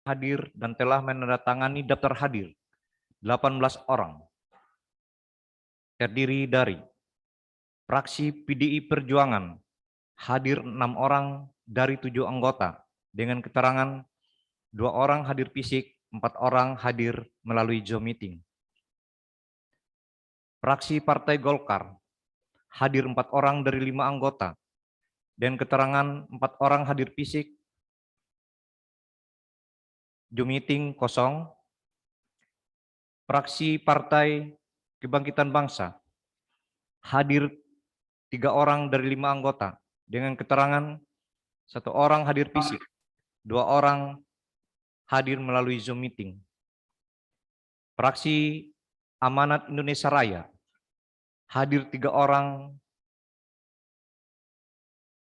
hadir dan telah menandatangani daftar hadir 18 orang, terdiri dari fraksi PDI Perjuangan hadir 6 orang dari 7 anggota dengan keterangan 2 orang hadir fisik, 4 orang hadir melalui Zoom meeting. Fraksi Partai Golkar hadir 4 orang dari 5 anggota dan keterangan 4 orang hadir fisik, Zoom meeting kosong. Fraksi Partai Kebangkitan Bangsa hadir 3 orang dari 5 anggota dengan keterangan 1 orang hadir fisik, 2 orang hadir melalui Zoom meeting. Fraksi Amanat Indonesia Raya hadir 3 orang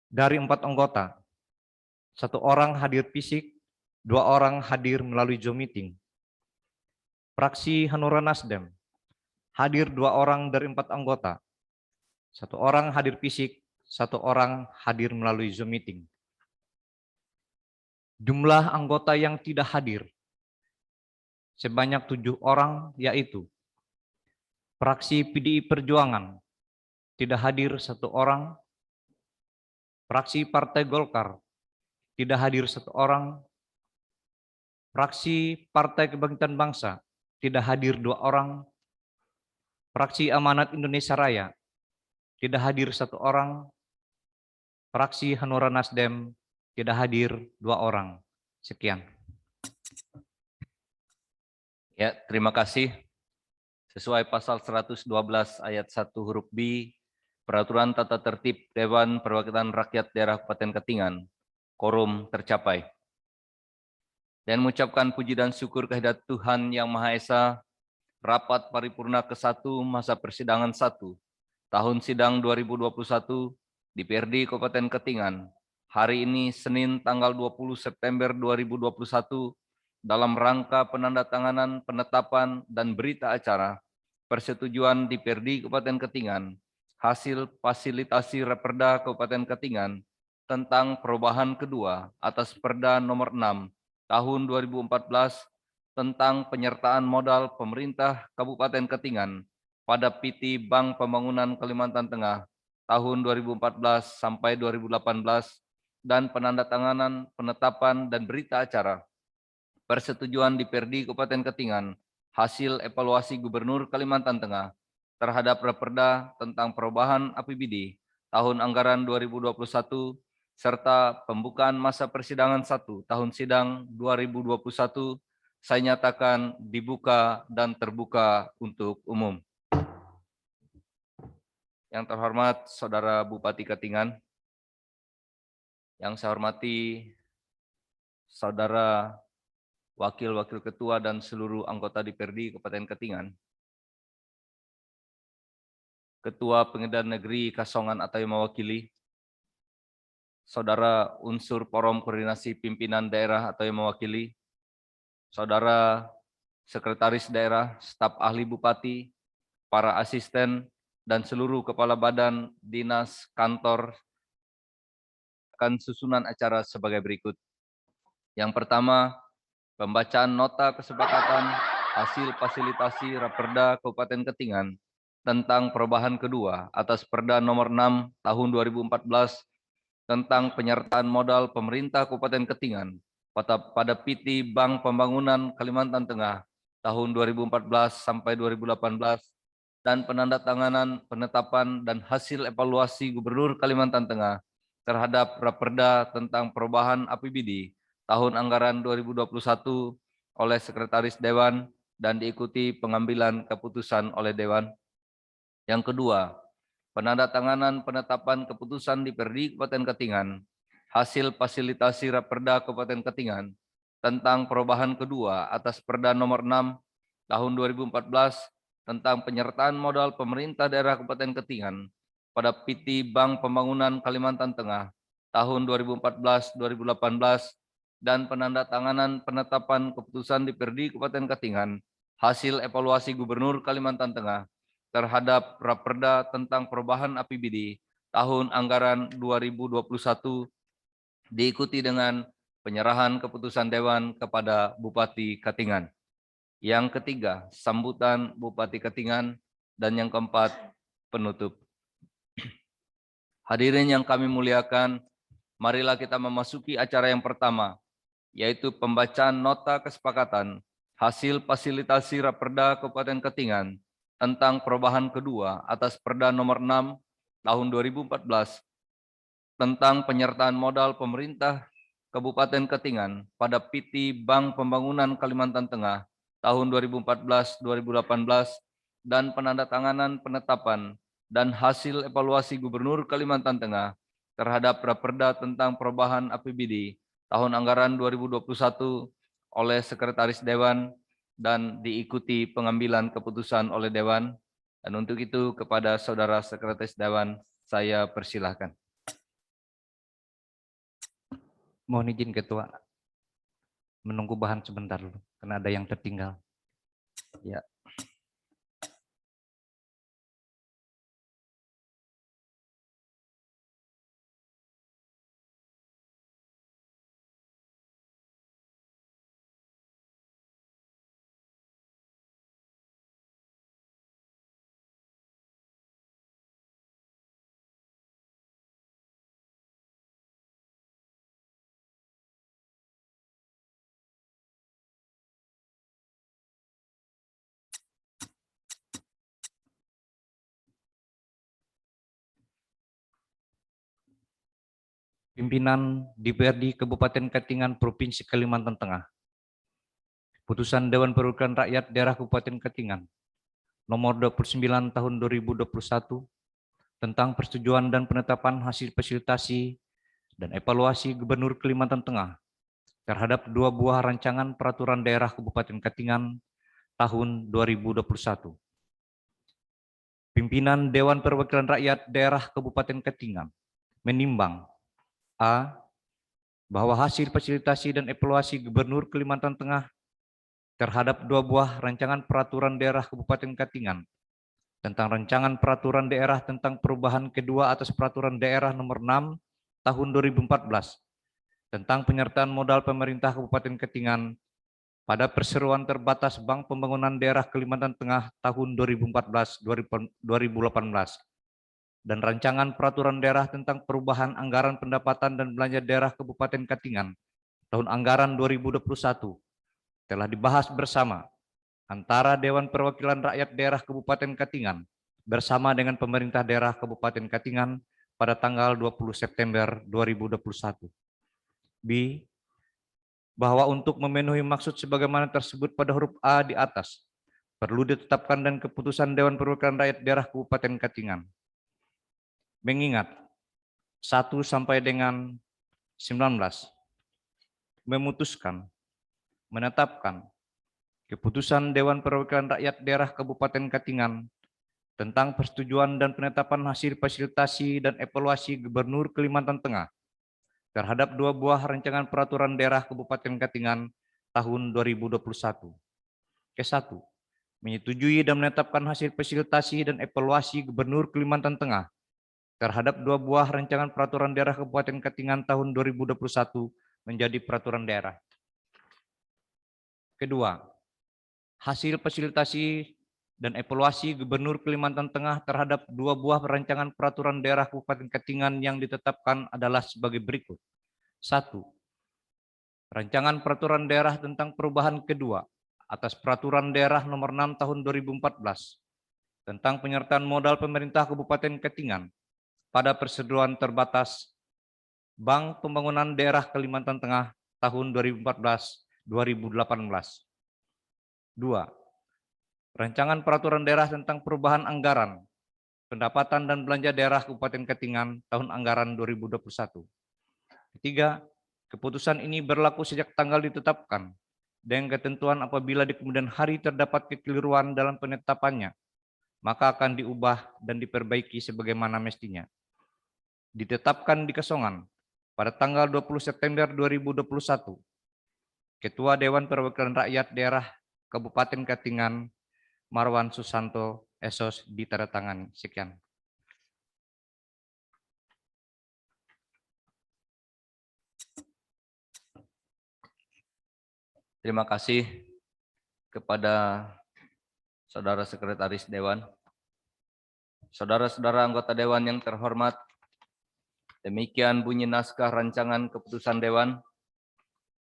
dari 4 anggota, 1 orang hadir fisik, 2 orang hadir melalui Zoom meeting. Fraksi Hanura Nasdem hadir 2 orang dari 4 anggota, 1 orang hadir fisik, 1 orang hadir melalui Zoom meeting. Jumlah anggota yang tidak hadir sebanyak 7 orang, yaitu fraksi PDI Perjuangan tidak hadir 1 orang, fraksi Partai Golkar tidak hadir 1 orang, fraksi Partai Kebangkitan Bangsa tidak hadir 2 orang, fraksi Amanat Indonesia Raya tidak hadir 1 orang, fraksi Hanura Nasdem tidak hadir 2 orang. Sekian. Ya, terima kasih. Sesuai pasal 112 ayat 1 huruf B, Peraturan Tata Tertib Dewan Perwakilan Rakyat Daerah Kabupaten Katingan, quorum tercapai. Dan mengucapkan puji dan syukur kehadirat Tuhan Yang Maha Esa, rapat paripurna ke-1 masa persidangan 1, tahun sidang 2021 DPRD Kabupaten Katingan, hari ini Senin tanggal 20 September 2021, dalam rangka penandatanganan, penetapan, dan berita acara persetujuan DPRD Kabupaten Katingan, hasil fasilitasi Raperda Kabupaten Katingan tentang perubahan kedua atas Perda nomor 6 tahun 2014 tentang penyertaan modal pemerintah Kabupaten Katingan pada PT Bank Pembangunan Kalimantan Tengah tahun 2014 sampai 2018 dan penandatanganan, penetapan, dan berita acara persetujuan DPRD Kabupaten Katingan hasil evaluasi Gubernur Kalimantan Tengah terhadap Raperda tentang perubahan APBD tahun anggaran 2021 serta pembukaan masa persidangan 1 tahun sidang 2021 saya nyatakan dibuka dan terbuka untuk umum. Yang terhormat Saudara Bupati Katingan, yang saya hormati Saudara Wakil-Wakil Ketua dan seluruh anggota DPRD Kabupaten Katingan, Ketua Pengadilan Negeri Kasongan atau yang mewakili, Saudara unsur Forum Koordinasi Pimpinan Daerah atau yang mewakili, Saudara Sekretaris Daerah, Staf Ahli Bupati, para asisten, dan seluruh kepala badan, dinas, kantor, akan susunan acara sebagai berikut. Yang pertama, pembacaan nota kesepakatan hasil fasilitasi Raperda Kabupaten Katingan tentang perubahan kedua atas Perda nomor 6 tahun 2014 tentang penyertaan modal pemerintah Kabupaten Katingan pada PT Bank Pembangunan Kalimantan Tengah tahun 2014 sampai 2018 dan penandatanganan, penetapan, dan hasil evaluasi Gubernur Kalimantan Tengah terhadap Raperda tentang perubahan APBD tahun anggaran 2021 oleh Sekretaris Dewan dan diikuti pengambilan keputusan oleh Dewan. Yang kedua, penandatanganan penetapan keputusan DPRD Kabupaten Katingan, hasil fasilitasi Raperda Kabupaten Katingan tentang perubahan kedua atas Perda nomor 6 tahun 2014 tentang penyertaan modal pemerintah daerah Kabupaten Katingan pada PT Bank Pembangunan Kalimantan Tengah tahun 2014-2018 dan penandatanganan penetapan keputusan DPRD Kabupaten Katingan hasil evaluasi Gubernur Kalimantan Tengah terhadap Raperda tentang perubahan APBD tahun anggaran 2021 diikuti dengan penyerahan keputusan Dewan kepada Bupati Katingan. Yang ketiga, sambutan Bupati Katingan. Dan yang keempat, penutup. Hadirin yang kami muliakan, marilah kita memasuki acara yang pertama, yaitu pembacaan nota kesepakatan hasil fasilitasi Raperda Kabupaten Katingan tentang perubahan kedua atas Perda nomor 6 tahun 2014 tentang penyertaan modal pemerintah Kabupaten Katingan pada PT Bank Pembangunan Kalimantan Tengah tahun 2014-2018 dan penandatanganan penetapan dan hasil evaluasi Gubernur Kalimantan Tengah terhadap Raperda tentang perubahan APBD tahun anggaran 2021 oleh Sekretaris Dewan dan diikuti pengambilan keputusan oleh Dewan. Dan untuk itu kepada Saudara Sekretaris Dewan saya persilahkan. Mohon izin Ketua menunggu bahan sebentar dulu karena ada yang tertinggal. Ya. Pimpinan DPRD Kabupaten Katingan Provinsi Kalimantan Tengah. Putusan Dewan Perwakilan Rakyat Daerah Kabupaten Katingan nomor 29 tahun 2021 tentang persetujuan dan penetapan hasil fasilitasi dan evaluasi Gubernur Kalimantan Tengah terhadap 2 buah rancangan peraturan daerah Kabupaten Katingan tahun 2021. Pimpinan Dewan Perwakilan Rakyat Daerah Kabupaten Katingan menimbang A. Bahwa hasil fasilitasi dan evaluasi Gubernur Kalimantan Tengah terhadap 2 buah rancangan peraturan daerah Kabupaten Katingan tentang rancangan peraturan daerah tentang perubahan kedua atas peraturan daerah nomor 6 tahun 2014 tentang penyertaan modal pemerintah Kabupaten Katingan pada perseroan terbatas Bank Pembangunan Daerah Kalimantan Tengah tahun 2014-2018 dan rancangan peraturan daerah tentang perubahan anggaran pendapatan dan belanja daerah Kabupaten Katingan tahun anggaran 2021 telah dibahas bersama antara Dewan Perwakilan Rakyat Daerah Kabupaten Katingan bersama dengan pemerintah daerah Kabupaten Katingan pada tanggal 20 September 2021. B. Bahwa untuk memenuhi maksud sebagaimana tersebut pada huruf A di atas, perlu ditetapkan dan keputusan Dewan Perwakilan Rakyat Daerah Kabupaten Katingan. Mengingat 1 sampai dengan 19 memutuskan, menetapkan keputusan Dewan Perwakilan Rakyat Daerah Kabupaten Katingan tentang persetujuan dan penetapan hasil fasilitasi dan evaluasi Gubernur Kalimantan Tengah terhadap 2 buah rancangan peraturan daerah Kabupaten Katingan tahun 2021. Ke-1, menyetujui dan menetapkan hasil fasilitasi dan evaluasi Gubernur Kalimantan Tengah terhadap 2 buah rancangan peraturan daerah Kabupaten Katingan tahun 2021 menjadi peraturan daerah. Kedua, hasil fasilitasi dan evaluasi Gubernur Kalimantan Tengah terhadap 2 buah rancangan peraturan daerah Kabupaten Katingan yang ditetapkan adalah sebagai berikut. 1. Rancangan peraturan daerah tentang perubahan kedua atas peraturan daerah nomor 6 tahun 2014 tentang penyertaan modal pemerintah Kabupaten Katingan pada perseteruan terbatas Bank Pembangunan Daerah Kalimantan Tengah tahun 2014-2018. 2. Rancangan peraturan daerah tentang perubahan anggaran, pendapatan dan belanja daerah Kabupaten Katingan tahun anggaran 2021. Ketiga, keputusan ini berlaku sejak tanggal ditetapkan dengan ketentuan apabila di kemudian hari terdapat kekeliruan dalam penetapannya, maka akan diubah dan diperbaiki sebagaimana mestinya. Ditetapkan di Kesongan pada tanggal 20 September 2021. Ketua Dewan Perwakilan Rakyat Daerah Kabupaten Katingan, Marwan Susanto, Esos, ditandatangani. Sekian. Terima kasih kepada Saudara Sekretaris Dewan. Saudara-saudara anggota Dewan yang terhormat, demikian bunyi naskah rancangan keputusan Dewan.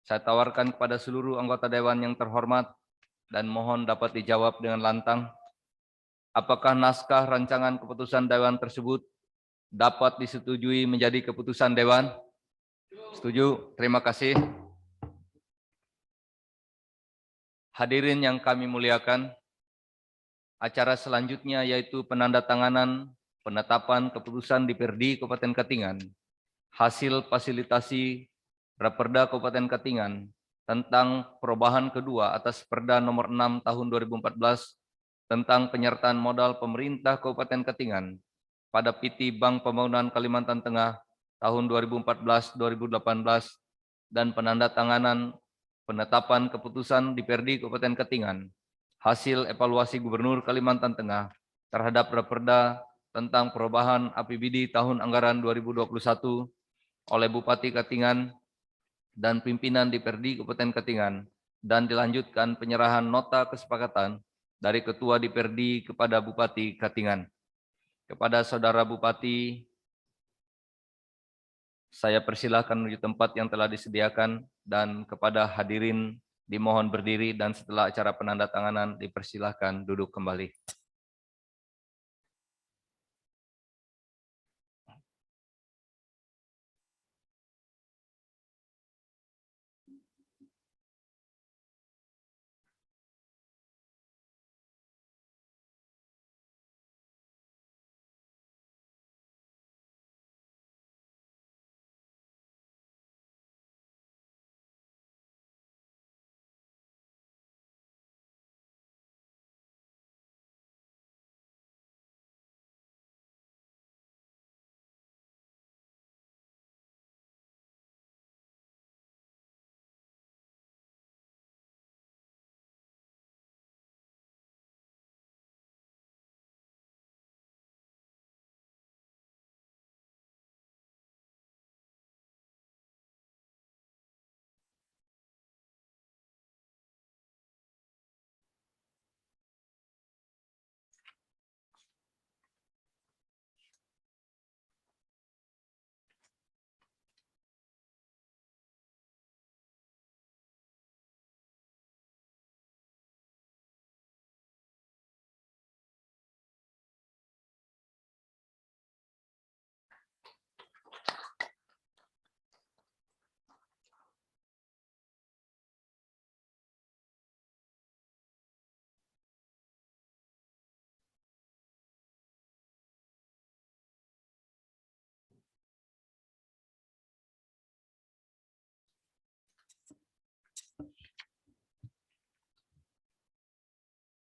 Saya tawarkan kepada seluruh anggota Dewan yang terhormat dan mohon dapat dijawab dengan lantang. Apakah naskah rancangan keputusan Dewan tersebut dapat disetujui menjadi keputusan Dewan? Setuju. Terima kasih. Hadirin yang kami muliakan, acara selanjutnya yaitu penandatanganan penetapan keputusan DPRD Kabupaten Katingan, hasil fasilitasi Raperda Kabupaten Katingan tentang perubahan kedua atas Perda nomor 6 tahun 2014 tentang penyertaan modal pemerintah Kabupaten Katingan pada PT Bank Pembangunan Kalimantan Tengah tahun 2014-2018 dan penandatanganan penetapan keputusan DPRD Kabupaten Katingan, hasil evaluasi Gubernur Kalimantan Tengah terhadap Raperda tentang perubahan APBD tahun anggaran 2021 oleh Bupati Katingan dan pimpinan DPRD Kabupaten Katingan, dan dilanjutkan penyerahan nota kesepakatan dari Ketua DPRD kepada Bupati Katingan. Kepada Saudara Bupati, saya persilahkan menuju tempat yang telah disediakan, dan kepada hadirin dimohon berdiri, dan setelah acara penandatanganan dipersilahkan duduk kembali.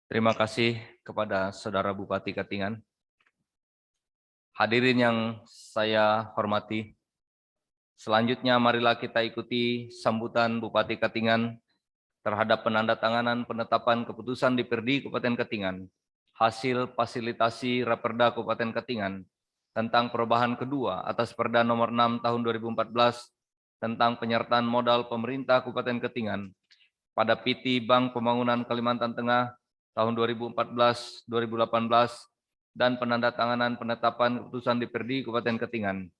Terima kasih kepada Saudara Bupati Katingan. Hadirin yang saya hormati, selanjutnya marilah kita ikuti sambutan Bupati Katingan terhadap penandatanganan penetapan keputusan DPRD Kabupaten Katingan, hasil fasilitasi Raperda Kabupaten Katingan tentang perubahan kedua atas Perda nomor 6 tahun 2014 tentang penyertaan modal pemerintah Kabupaten Katingan pada PT Bank Pembangunan Kalimantan Tengah tahun 2014-2018 dan penandatanganan penetapan keputusan DPRD Kabupaten Katingan,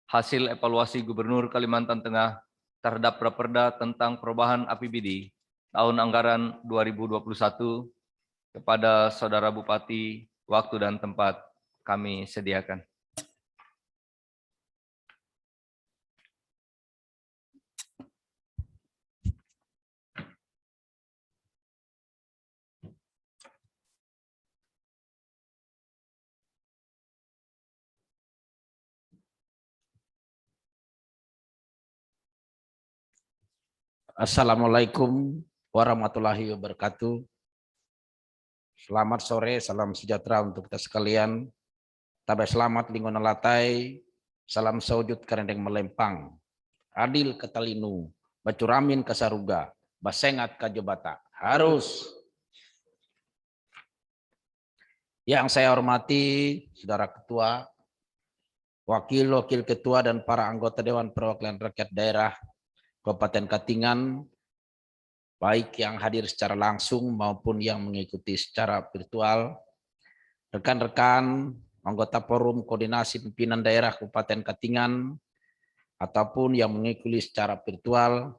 hasil evaluasi Gubernur Kalimantan Tengah terhadap Raperda tentang perubahan APBD tahun anggaran 2021. Kepada Saudara Bupati, waktu dan tempat kami sediakan. Assalamualaikum warahmatullahi wabarakatuh. Selamat sore, salam sejahtera untuk kita sekalian. Tabai selamat lingon latai, salam saujud karendeng melempang. Adil ketalinu, bacuramin kasaruga, basengat kajobata. Harus. Yang saya hormati Saudara Ketua, Wakil-wakil Ketua dan para anggota Dewan Perwakilan Rakyat Daerah Kabupaten Katingan baik yang hadir secara langsung maupun yang mengikuti secara virtual, rekan-rekan anggota Forum Koordinasi Pimpinan Daerah Kabupaten Katingan, ataupun yang mengikuti secara virtual,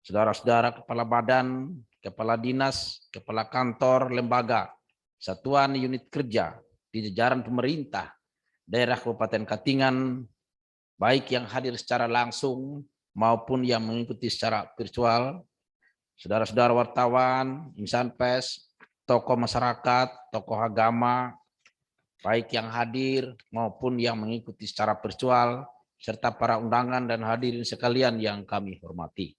saudara-saudara kepala badan, kepala dinas, kepala kantor, lembaga, satuan unit kerja di jajaran pemerintah daerah Kabupaten Katingan, baik yang hadir secara langsung maupun yang mengikuti secara virtual, saudara-saudara wartawan, insan pers, tokoh masyarakat, tokoh agama, baik yang hadir maupun yang mengikuti secara virtual, serta para undangan dan hadirin sekalian yang kami hormati.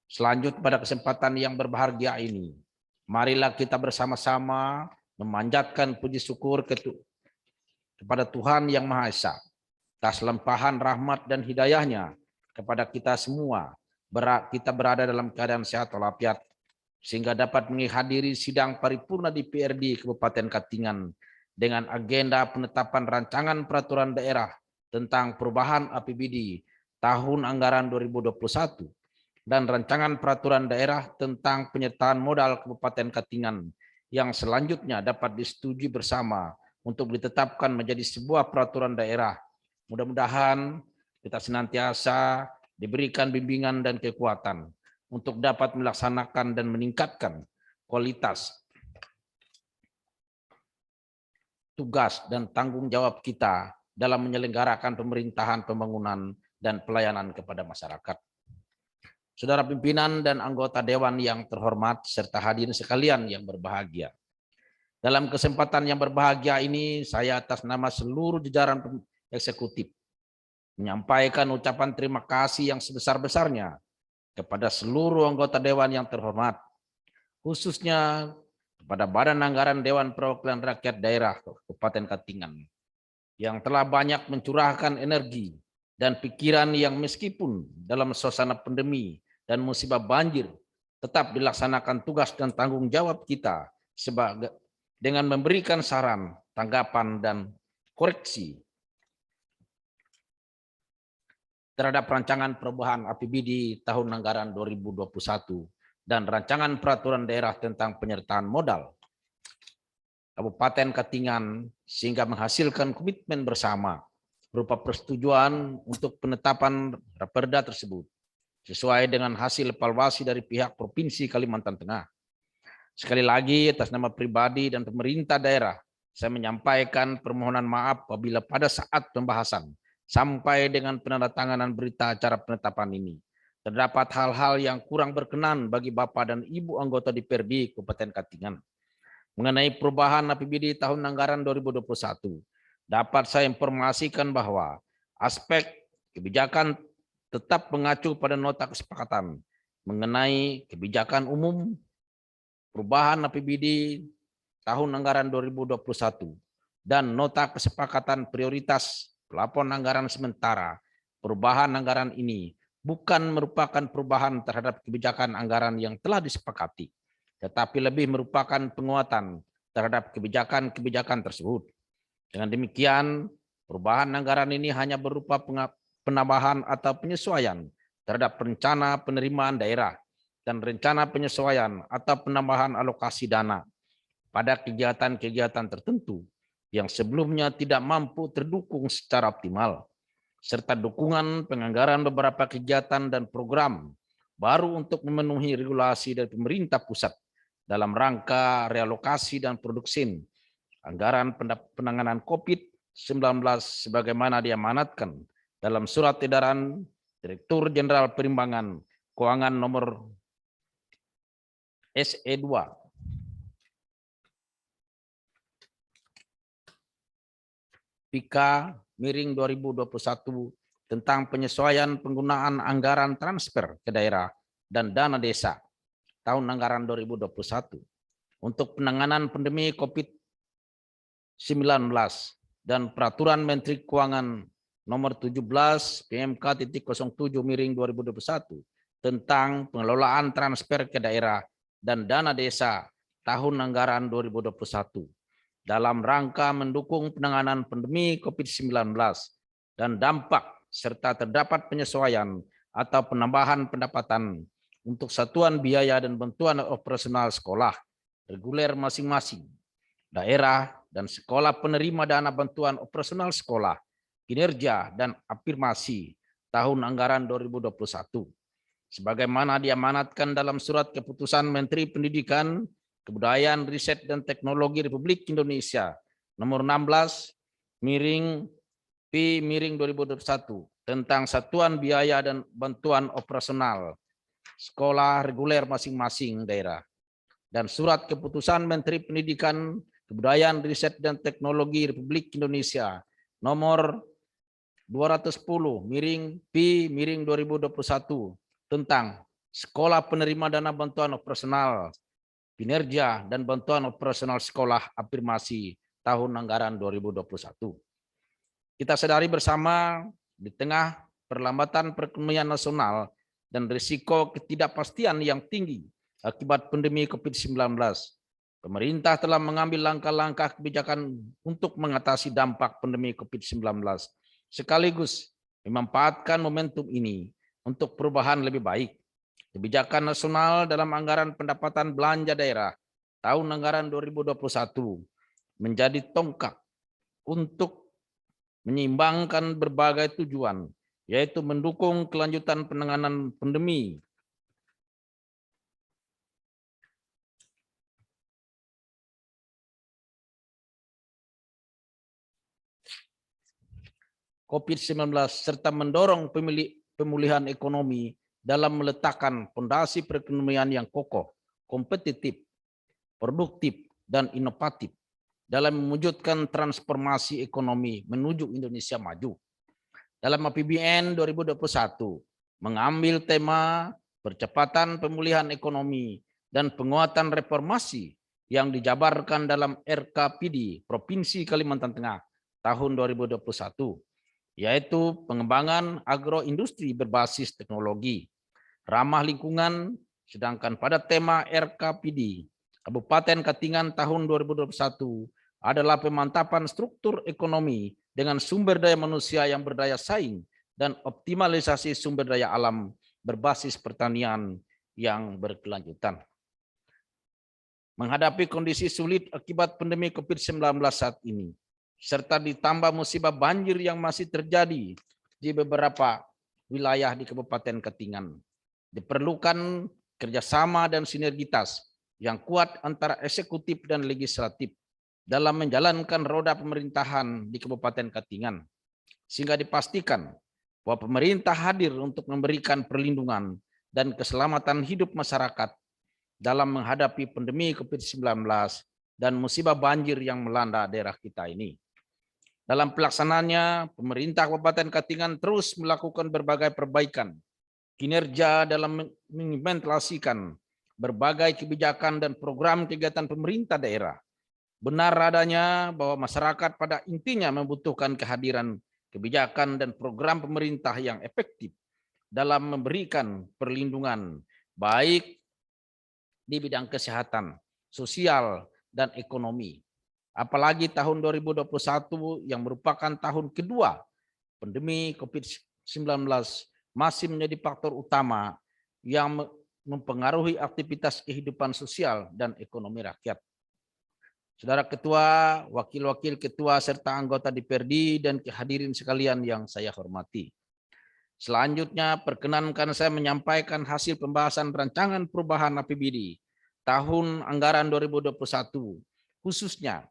Selanjut pada kesempatan yang berbahagia ini, marilah kita bersama-sama memanjatkan puji syukur kepada Tuhan Yang Maha Esa atas limpahan rahmat dan hidayahnya kepada kita semua. Kita berada dalam keadaan sehat walafiat sehingga dapat menghadiri sidang paripurna di PRD Kabupaten Katingan dengan agenda penetapan rancangan peraturan daerah tentang perubahan APBD tahun anggaran 2021 dan rancangan peraturan daerah tentang penyertaan modal Kabupaten Katingan yang selanjutnya dapat disetujui bersama untuk ditetapkan menjadi sebuah peraturan daerah. Mudah-mudahan kita senantiasa diberikan bimbingan dan kekuatan untuk dapat melaksanakan dan meningkatkan kualitas tugas dan tanggung jawab kita dalam menyelenggarakan pemerintahan, pembangunan, dan pelayanan kepada masyarakat. Saudara pimpinan dan anggota Dewan yang terhormat, serta hadirin sekalian yang berbahagia. Dalam kesempatan yang berbahagia ini, saya atas nama seluruh jajaran eksekutif menyampaikan ucapan terima kasih yang sebesar-besarnya kepada seluruh anggota Dewan yang terhormat, khususnya kepada Badan Anggaran Dewan Perwakilan Rakyat Daerah Kabupaten Katingan yang telah banyak mencurahkan energi dan pikiran yang meskipun dalam suasana pandemi dan musibah banjir tetap dilaksanakan tugas dan tanggung jawab kita dengan memberikan saran, tanggapan, dan koreksi terhadap rancangan perubahan APBD tahun anggaran 2021 dan rancangan peraturan daerah tentang penyertaan modal Kabupaten Katingan sehingga menghasilkan komitmen bersama berupa persetujuan untuk penetapan Raperda tersebut sesuai dengan hasil evaluasi dari pihak Provinsi Kalimantan Tengah. Sekali lagi atas nama pribadi dan pemerintah daerah, saya menyampaikan permohonan maaf apabila pada saat pembahasan sampai dengan penandatanganan berita acara penetapan ini terdapat hal-hal yang kurang berkenan bagi Bapak dan Ibu anggota DPRD Kabupaten Katingan. Mengenai perubahan APBD tahun anggaran 2021, dapat saya informasikan bahwa aspek kebijakan tetap mengacu pada nota kesepakatan mengenai kebijakan umum perubahan APBD tahun anggaran 2021 dan nota kesepakatan prioritas plafon anggaran sementara. Perubahan anggaran ini bukan merupakan perubahan terhadap kebijakan anggaran yang telah disepakati, tetapi lebih merupakan penguatan terhadap kebijakan-kebijakan tersebut. Dengan demikian, perubahan anggaran ini hanya berupa penambahan atau penyesuaian terhadap rencana penerimaan daerah dan rencana penyesuaian atau penambahan alokasi dana pada kegiatan-kegiatan tertentu yang sebelumnya tidak mampu terdukung secara optimal, serta dukungan penganggaran beberapa kegiatan dan program baru untuk memenuhi regulasi dari pemerintah pusat dalam rangka realokasi dan produksi anggaran penanganan COVID-19 sebagaimana diamanatkan dalam surat edaran Direktur Jenderal Perimbangan Keuangan nomor SE2 PK-2021 tentang penyesuaian penggunaan anggaran transfer ke daerah dan dana desa tahun anggaran 2021 untuk penanganan pandemi COVID-19 dan Peraturan Menteri Keuangan nomor 17 PMK.07/2021 tentang pengelolaan transfer ke daerah dan dana desa tahun anggaran 2021 dalam rangka mendukung penanganan pandemi COVID-19 dan dampak serta terdapat penyesuaian atau penambahan pendapatan untuk satuan biaya dan bantuan operasional sekolah reguler masing-masing, daerah dan sekolah penerima dana bantuan operasional sekolah, kinerja dan afirmasi tahun anggaran 2021. Sebagaimana diamanatkan dalam surat keputusan Menteri Pendidikan, Kebudayaan, Riset dan Teknologi Republik Indonesia nomor 16 P/2021 tentang satuan biaya dan bantuan operasional sekolah reguler masing-masing daerah, dan surat keputusan Menteri Pendidikan, Kebudayaan, Riset dan Teknologi Republik Indonesia nomor 210/P/2021 tentang sekolah penerima dana bantuan operasional, kinerja dan bantuan operasional sekolah afirmasi tahun anggaran 2021. Kita sadari bersama di tengah perlambatan perekonomian nasional dan risiko ketidakpastian yang tinggi akibat pandemi COVID-19, pemerintah telah mengambil langkah-langkah kebijakan untuk mengatasi dampak pandemi COVID-19, sekaligus memanfaatkan momentum ini untuk perubahan lebih baik. Kebijakan nasional dalam anggaran pendapatan belanja daerah tahun anggaran 2021 menjadi tonggak untuk menyeimbangkan berbagai tujuan, yaitu mendukung kelanjutan penanganan pandemi COVID-19 serta mendorong pemulihan ekonomi dalam meletakkan fondasi perekonomian yang kokoh, kompetitif, produktif, dan inovatif dalam mewujudkan transformasi ekonomi menuju Indonesia maju. Dalam APBN 2021 mengambil tema percepatan pemulihan ekonomi dan penguatan reformasi yang dijabarkan dalam RKPD Provinsi Kalimantan Tengah tahun 2021, yaitu pengembangan agroindustri berbasis teknologi, ramah lingkungan, sedangkan pada tema RKPD Kabupaten Katingan tahun 2021 adalah pemantapan struktur ekonomi dengan sumber daya manusia yang berdaya saing dan optimalisasi sumber daya alam berbasis pertanian yang berkelanjutan. Menghadapi kondisi sulit akibat pandemi COVID-19 saat ini, serta ditambah musibah banjir yang masih terjadi di beberapa wilayah di Kabupaten Katingan, diperlukan kerjasama dan sinergitas yang kuat antara eksekutif dan legislatif dalam menjalankan roda pemerintahan di Kabupaten Katingan, sehingga dipastikan bahwa pemerintah hadir untuk memberikan perlindungan dan keselamatan hidup masyarakat dalam menghadapi pandemi COVID-19 dan musibah banjir yang melanda daerah kita ini. Dalam pelaksanaannya, pemerintah Kabupaten Katingan terus melakukan berbagai perbaikan kinerja dalam mengimplementasikan berbagai kebijakan dan program kegiatan pemerintah daerah. Benar adanya bahwa masyarakat pada intinya membutuhkan kehadiran kebijakan dan program pemerintah yang efektif dalam memberikan perlindungan baik di bidang kesehatan, sosial, dan ekonomi. Apalagi tahun 2021 yang merupakan tahun kedua pandemi COVID-19 masih menjadi faktor utama yang mempengaruhi aktivitas kehidupan sosial dan ekonomi rakyat. Saudara Ketua, Wakil-Wakil Ketua, serta anggota DPRD dan hadirin sekalian yang saya hormati. Selanjutnya, perkenankan saya menyampaikan hasil pembahasan rancangan perubahan APBD tahun anggaran 2021, khususnya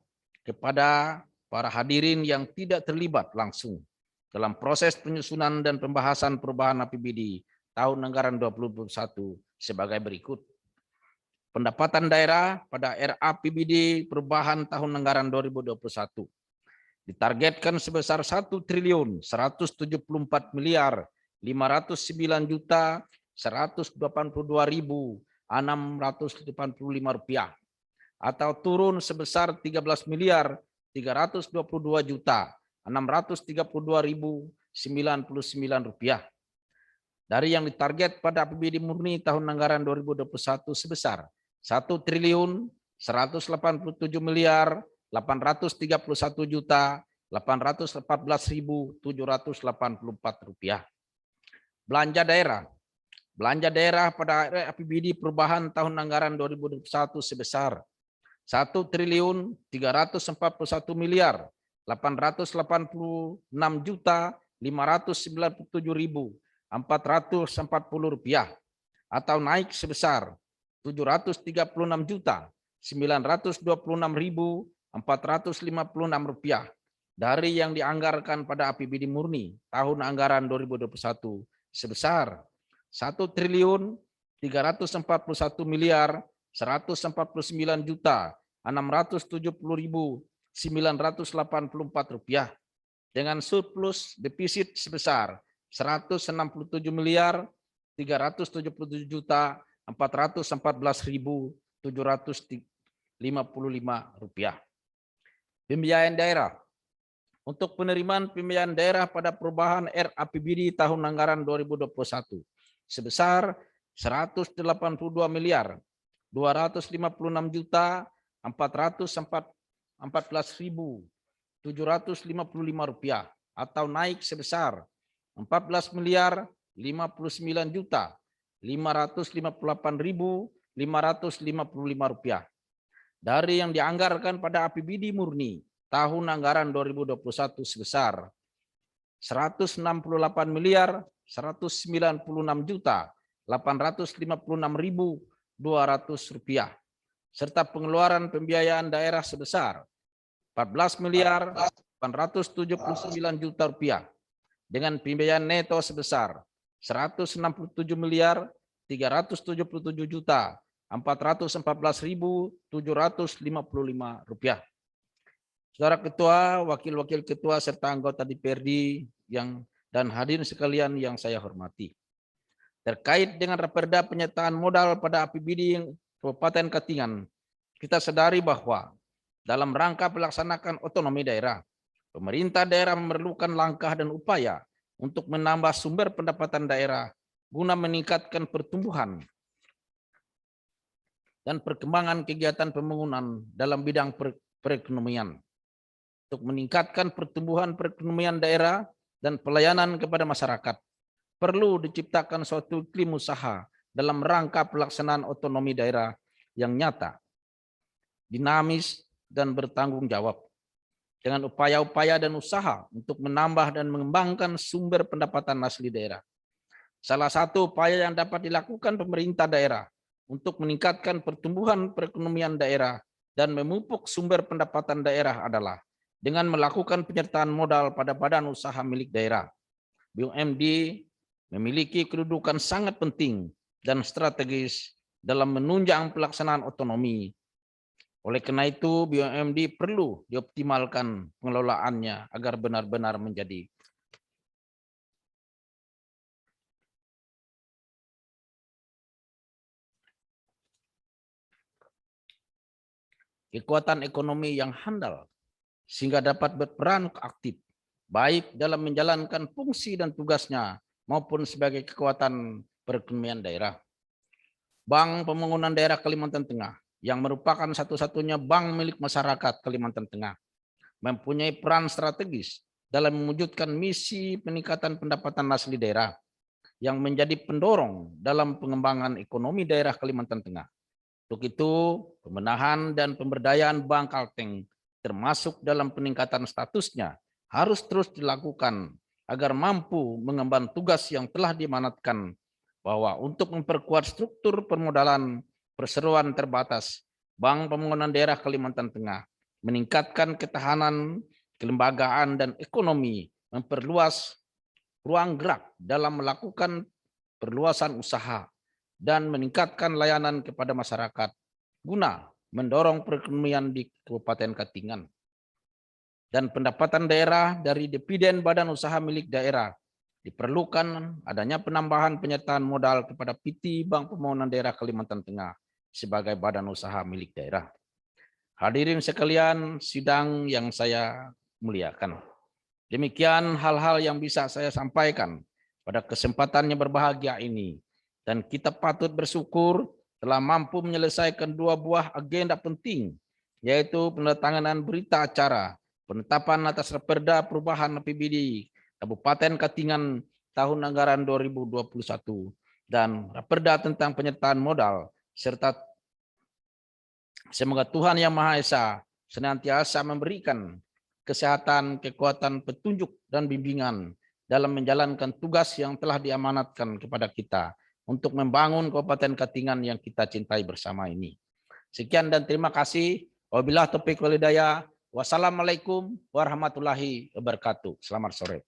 kepada para hadirin yang tidak terlibat langsung dalam proses penyusunan dan pembahasan perubahan APBD tahun anggaran 2021 sebagai berikut. Pendapatan daerah pada RAPBD perubahan tahun anggaran 2021 ditargetkan sebesar 1.582.182.685 rupiah, atau turun sebesar 13.322.632.099 rupiah dari yang ditarget pada APBD murni tahun anggaran 2021 sebesar 1.181.831.814.784 rupiah. Belanja daerah Belanja daerah pada APBD perubahan tahun anggaran 2021 sebesar 1.341.886.597.440 rupiah atau naik sebesar 736.926.456 rupiah dari yang dianggarkan pada APBD murni tahun anggaran 2021 sebesar 1.349.670.984 rupiah dengan surplus defisit sebesar 167.314.414.755 rupiah. Pembiayaan daerah. Untuk penerimaan pembiayaan daerah pada perubahan RAPBD tahun anggaran 2021 sebesar 182.214.414.755 rupiah atau naik sebesar 14.059.558.555 rupiah dari yang dianggarkan pada APBD murni tahun anggaran 2021 sebesar 168.196.856.200 rupiah serta pengeluaran pembiayaan daerah sebesar 14.879 juta rupiah dengan pembiayaan neto sebesar 167.314.414.755 rupiah. Saudara Ketua, Wakil-Wakil Ketua, serta anggota DPRD dan hadirin sekalian yang saya hormati. Terkait dengan Raperda penyertaan modal pada APBD Kabupaten Katingan, kita sadari bahwa dalam rangka melaksanakan otonomi daerah, pemerintah daerah memerlukan langkah dan upaya untuk menambah sumber pendapatan daerah guna meningkatkan pertumbuhan dan perkembangan kegiatan pembangunan dalam bidang perekonomian. Untuk meningkatkan pertumbuhan perekonomian daerah dan pelayanan kepada masyarakat, perlu diciptakan suatu iklim usaha dalam rangka pelaksanaan otonomi daerah yang nyata, dinamis, dan bertanggung jawab. Dengan upaya-upaya dan usaha untuk menambah dan mengembangkan sumber pendapatan asli daerah. Salah satu upaya yang dapat dilakukan pemerintah daerah untuk meningkatkan pertumbuhan perekonomian daerah dan memupuk sumber pendapatan daerah adalah dengan melakukan penyertaan modal pada badan usaha milik daerah. BUMD memiliki kedudukan sangat penting dan strategis dalam menunjang pelaksanaan otonomi. Oleh karena itu, BUMD perlu dioptimalkan pengelolaannya agar benar-benar menjadi kekuatan ekonomi yang handal, sehingga dapat berperan aktif, baik dalam menjalankan fungsi dan tugasnya, maupun sebagai kekuatan perekonomian daerah. Bank Pembangunan Daerah Kalimantan Tengah, yang merupakan satu-satunya bank milik masyarakat Kalimantan Tengah, mempunyai peran strategis dalam mewujudkan misi peningkatan pendapatan asli daerah, yang menjadi pendorong dalam pengembangan ekonomi daerah Kalimantan Tengah. Untuk itu, pembenahan dan pemberdayaan Bank Kalteng termasuk dalam peningkatan statusnya harus terus dilakukan agar mampu mengemban tugas yang telah diamanatkan, bahwa untuk memperkuat struktur permodalan perseroan terbatas Bank Pembangunan Daerah Kalimantan Tengah, meningkatkan ketahanan, kelembagaan, dan ekonomi, memperluas ruang gerak dalam melakukan perluasan usaha, dan meningkatkan layanan kepada masyarakat guna mendorong perekonomian di Kabupaten Katingan. Dan pendapatan daerah dari dividen badan usaha milik daerah diperlukan adanya penambahan penyertaan modal kepada PT Bank Pembangunan Daerah Kalimantan Tengah sebagai badan usaha milik daerah. Hadirin sekalian sidang yang saya muliakan. Demikian hal-hal yang bisa saya sampaikan pada kesempatannya berbahagia ini, dan kita patut bersyukur telah mampu menyelesaikan dua buah agenda penting, yaitu penandatanganan berita acara penetapan atas Raperda perubahan APBD Kabupaten Katingan tahun anggaran 2021 dan Raperda tentang penyertaan modal, serta semoga Tuhan Yang Maha Esa senantiasa memberikan kesehatan, kekuatan, petunjuk, dan bimbingan dalam menjalankan tugas yang telah diamanatkan kepada kita untuk membangun Kabupaten Katingan yang kita cintai bersama ini. Sekian dan terima kasih. Wabillahi taufiq wal hidayah. Wassalamualaikum warahmatullahi wabarakatuh. Selamat sore.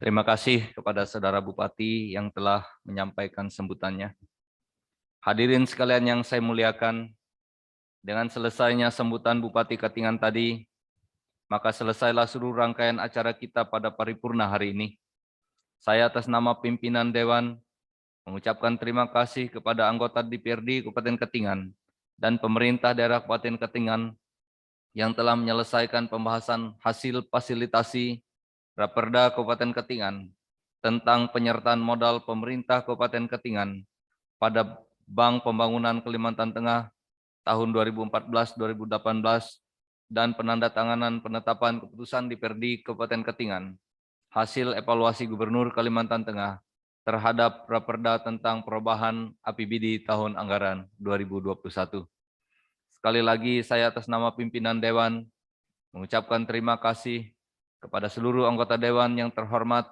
Terima kasih kepada Saudara Bupati yang telah menyampaikan sambutannya. Hadirin sekalian yang saya muliakan, dengan selesainya sambutan Bupati Katingan tadi, maka selesailah seluruh rangkaian acara kita pada paripurna hari ini. Saya atas nama pimpinan Dewan mengucapkan terima kasih kepada anggota DPRD Kabupaten Katingan dan pemerintah daerah Kabupaten Katingan yang telah menyelesaikan pembahasan hasil fasilitasi Raperda Kabupaten Katingan tentang penyertaan modal pemerintah Kabupaten Katingan pada Bank Pembangunan Kalimantan Tengah tahun 2014-2018 dan penandatanganan penetapan keputusan DPRD Kabupaten Katingan hasil evaluasi Gubernur Kalimantan Tengah terhadap Raperda tentang perubahan APBD tahun anggaran 2021. Sekali lagi saya atas nama pimpinan Dewan mengucapkan terima kasih kepada seluruh anggota Dewan yang terhormat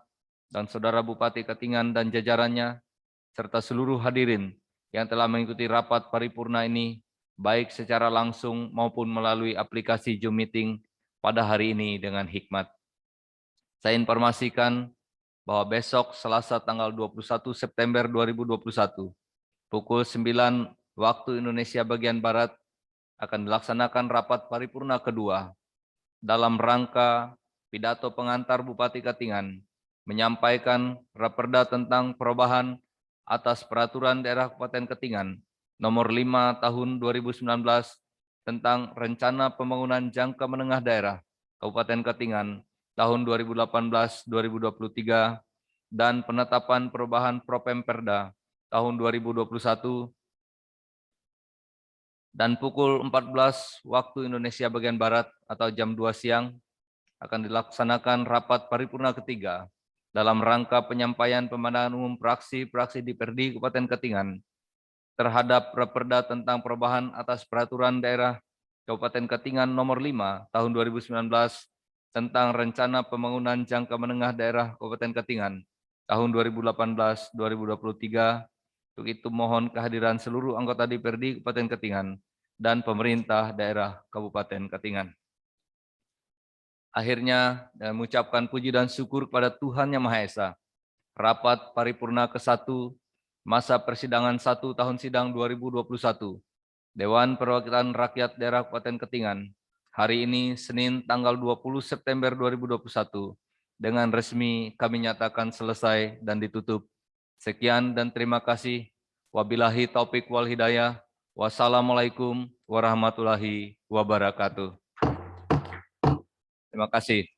dan Saudara Bupati Katingan dan jajarannya, serta seluruh hadirin yang telah mengikuti rapat paripurna ini, baik secara langsung maupun melalui aplikasi Zoom Meeting pada hari ini dengan hikmat. Saya informasikan bahwa besok Selasa tanggal 21 September 2021, pukul 9 waktu Indonesia bagian Barat, akan dilaksanakan rapat paripurna kedua dalam rangka pidato pengantar Bupati Katingan menyampaikan Raperda tentang perubahan atas Peraturan Daerah Kabupaten Katingan Nomor 5 Tahun 2019 tentang Rencana Pembangunan Jangka Menengah Daerah Kabupaten Katingan tahun 2018-2023 dan penetapan perubahan Propemperda tahun 2021 dan pukul 14 waktu Indonesia bagian Barat atau jam 2 siang akan dilaksanakan rapat paripurna ketiga dalam rangka penyampaian pemandangan umum praksi-praksi DPRD Kabupaten Katingan terhadap Raperda tentang perubahan atas Peraturan Daerah Kabupaten Katingan Nomor 5 Tahun 2019 tentang Rencana Pembangunan Jangka Menengah Daerah Kabupaten Katingan tahun 2018-2023. Untuk itu mohon kehadiran seluruh anggota DPRD Kabupaten Katingan dan pemerintah daerah Kabupaten Katingan. Akhirnya, dengan mengucapkan puji dan syukur kepada Tuhan Yang Maha Esa, rapat paripurna ke-1 masa persidangan 1 tahun sidang 2021 Dewan Perwakilan Rakyat Daerah Kabupaten Katingan hari ini Senin tanggal 20 September 2021 dengan resmi kami nyatakan selesai dan ditutup. Sekian dan terima kasih. Wabillahi taufik wal hidayah. Wassalamualaikum warahmatullahi wabarakatuh. Terima kasih.